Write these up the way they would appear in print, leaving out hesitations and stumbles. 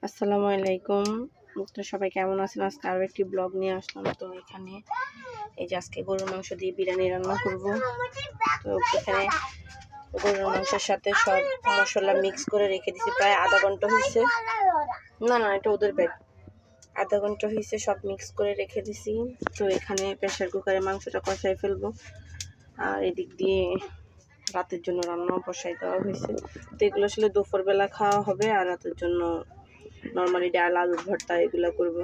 আসসালামু আলাইকুম। তো সবাই কেমন আছেন? আজকে আরও একটি ব্লগ নিয়ে আসলাম। তো এখানে এই যে আজকে গরুর মাংস দিয়ে বিরিয়ানি রান্না করব। তো এখানে গরুর মাংসের সাথে সব মশলা মিক্স করে রেখে দিয়েছি, প্রায় আধা ঘন্টা হয়েছে। না এটা ওদের ব্যাগ। আধা ঘন্টা হয়েছে, সব মিক্স করে রেখে দিছি। তো এখানে প্রেসার কুকারে মাংসটা কষাই ফেলবো, আর এদিক দিয়ে রাতের জন্য রান্নাও বসাই দেওয়া হয়েছে। তো এগুলো আসলে দুপুরবেলা খাওয়া হবে, আর রাতের জন্য নর্মালি ডাল আলুর ভর্তা এগুলো করবো।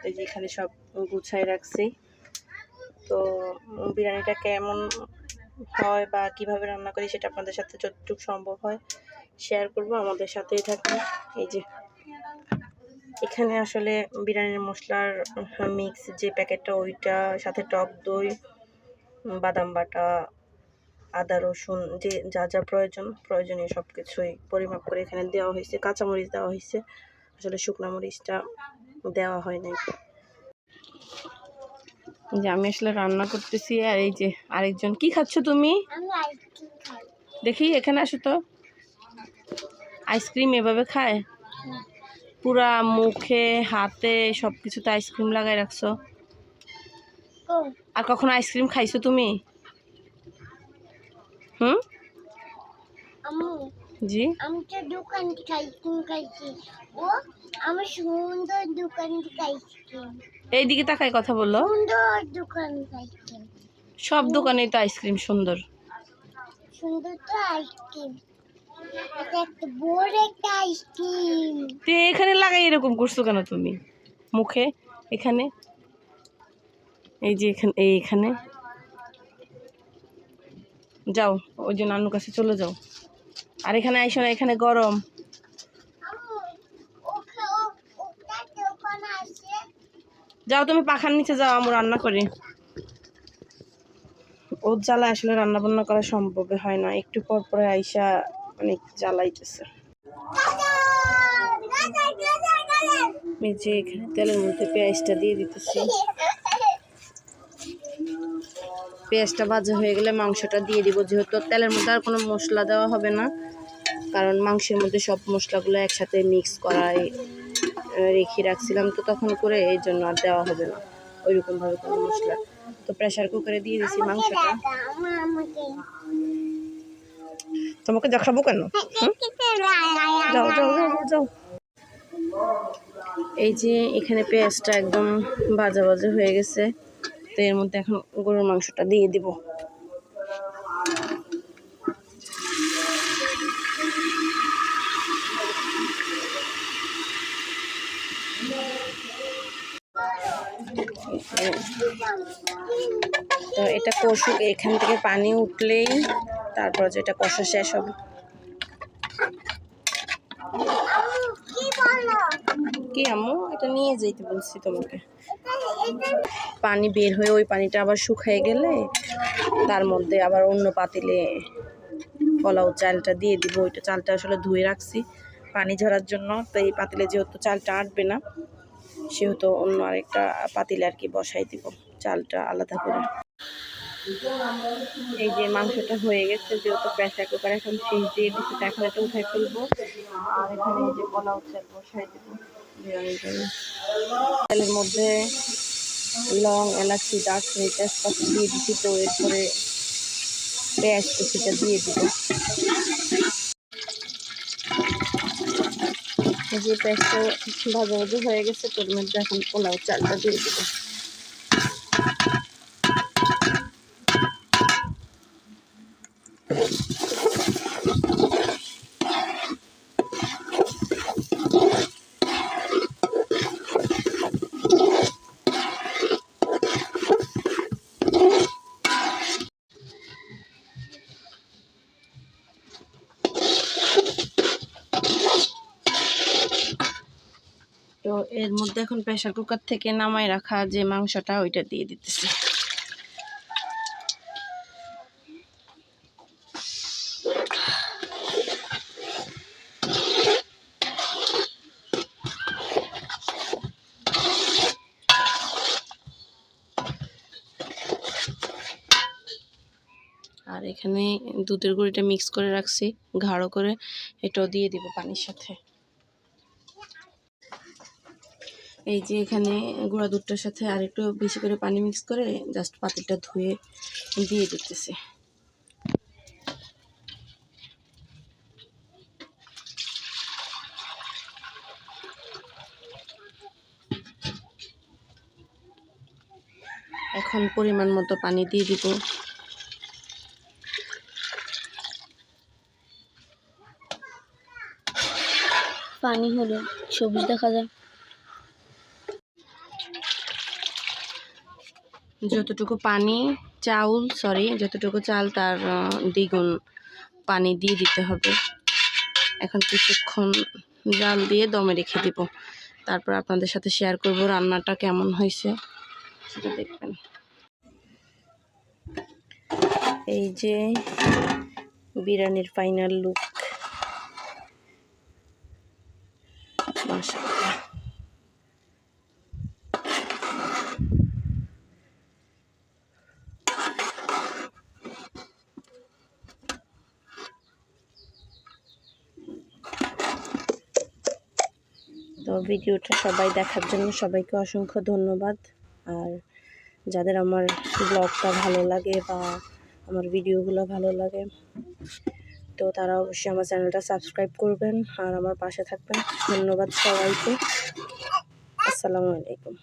এই যে এখানে সব গুছাই রাখছি। তো বিরিয়ানিটা কেমন হয় বা কিভাবে রান্না করি সেটা আপনাদের সাথে যতটুকু সম্ভব হয় শেয়ার করব, আমাদের সাথেই থাকুন। এই যে এখানে আসলে বিরিয়ানির মশলার মিক্স যে প্যাকেটটা, ওইটা সাথে টক দই, বাদাম বাটা, আদা রসুন, যে যা যা প্রয়োজনীয় সব কিছুই পরিমাপ করে এখানে দেওয়া হয়েছে। কাঁচামরিচ দেওয়া হয়েছে, আসলে শুকনা মরিচটা দেওয়া হয় নাই। যে আমি আসলে রান্না করতেছি, আর এই যে আরেকজন। কি খাচ্ছ তুমি? দেখি এখানে আসো তো। আইসক্রিম এভাবে খায়? পুরা মুখে হাতে সব কিছুতে আইসক্রিম লাগাই রাখছো। আর কখনো আইসক্রিম খাইছো তুমি? জি, আমি তো দোকান থেকে আইসক্রিম খাইছি। ও আমি সুন্দর দোকান থেকে আইসক্রিম। এইদিকে তাকাই কথা বললো। সুন্দর দোকান আইসক্রিম। সব দোকানেই তো আইসক্রিম সুন্দর সুন্দর তো আইসক্রিম। এটা একটা বড় একটা আইসক্রিম। তে এখানে লাগাই এরকম করছো কেন তুমি মুখে? এখানে এই যে এখানে যাও, ওই যে নানুর কাছে চলে যাও। আর এখানে আইসো না, এখানে গরম। যাও তুমি পাখার নিচে যাও, আমি রান্না করি। ওর জ্বালা আসলে রান্না বান্না করা সম্ভব হয় না, একটু পর পরে আইসা অনেক জ্বালাইতেছে। এই যে এখানে তেলের মধ্যে পেঁয়াজটা দিয়ে দিতেছি। পেঁয়াজটা ভাজা হয়ে গেলে মাংসটা দিয়ে দিব, যেহেতু তেলের মধ্যে আর কোনো মশলা দেওয়া হবে না, কারণ মাংসের মধ্যে সব মশলাগুলো একসাথে মিক্স করাই রেখে রাখছিলাম, তো তখন করে এই জন্য আর দেওয়া হবে না ওইরকমভাবে কোনো মশলা। তো প্রেসার কুকারে দিয়ে দিছি মাংসটা। তোমাকে দেখাবো কেন? যাও যাও যাও যাও। এই যে এখানে পেঁয়াজটা একদম ভাজা ভাজা হয়ে গেছে, তো এর মধ্যে এখন গরুর মাংসটা দিয়ে দিব। তো এটা কষুক, এখান থেকে পানি উঠলেই তারপর যেটা কষা শেষ হবে। কি আম্মু? এটা নিয়ে যেতে বলছি তোমাকে। পানি বের হয়ে ওই পানিটা আবার শুকিয়ে গেলে তার মধ্যে আবার অন্য পাতিলে পোলাও চালটা দিয়ে দিব। ওইটা চালটা আসলে ধুয়ে রাখছি পানি ঝরার জন্য, তো এই পাতিলে যেহেতু চালটা আটবে না, সেহেতু অন্য আরেকটা পাতিলে আর কি বসাই দিব চালটা আলাদা করে। এই যে মাংসটা হয়ে গেছে, যেহেতু প্রেসার কুকার এখন সিজ দিয়ে দিচ্ছে, এখন এটা উঠাই ফেলবো। আর এখানে এই যে পোলাও চাল বসাই দেবো বিরিয়ানির জন্য। তেলের মধ্যে লং, এলাচি, দারচিনি, তেজপাতা দিয়ে দিচ্ছি। তো এরপরে পেঁয়াজ কুচিটা দিয়ে দিব। যে পেঁয়াজটা ভাজা ভাজা হয়ে গেছে, তোর মধ্যে এখন পোলাও চালটা দিয়ে দিব। তো এর মধ্যে এখন প্রেসার কুকার থেকে নামাই রাখা যে মাংসটা, ওইটা দিয়ে দিতেছি। আর এখানে দুধের গুঁড়িটা মিক্স করে রাখছি গাঢ় করে, এটাও দিয়ে দিব পানির সাথে। এই যে এখানে গুঁড়া দুধটার সাথে আর একটু বেশি করে পানি মিক্স করে জাস্ট পাতিলটা ধুয়ে দিয়ে দিতেছি। এখন পরিমাণ মতো পানি দিয়ে দিব। পানি হলো সবুজ দেখা যায়। যতটুকু চাল তার দ্বিগুণ পানি দিয়ে দিতে হবে। এখন কিছুক্ষণ জাল দিয়ে দমে রেখে দিব, তারপর আপনাদের সাথে শেয়ার করব রান্নাটা কেমন হয়েছে সেটা দেখবেন। এই যে বিরিয়ানির ফাইনাল লুক, মাশাআল্লাহ। তো ভিডিওটা সবাই দেখার জন্য সবাইকে অসংখ্য ধন্যবাদ। আর যাদের আমার ব্লগটা ভালো লাগে বা আমার ভিডিওগুলো ভালো লাগে, তো তারা অবশ্যই আমার চ্যানেলটা সাবস্ক্রাইব করবেন আর আমার পাশে থাকবেন। ধন্যবাদ সবাইকে। আসসালামু আলাইকুম।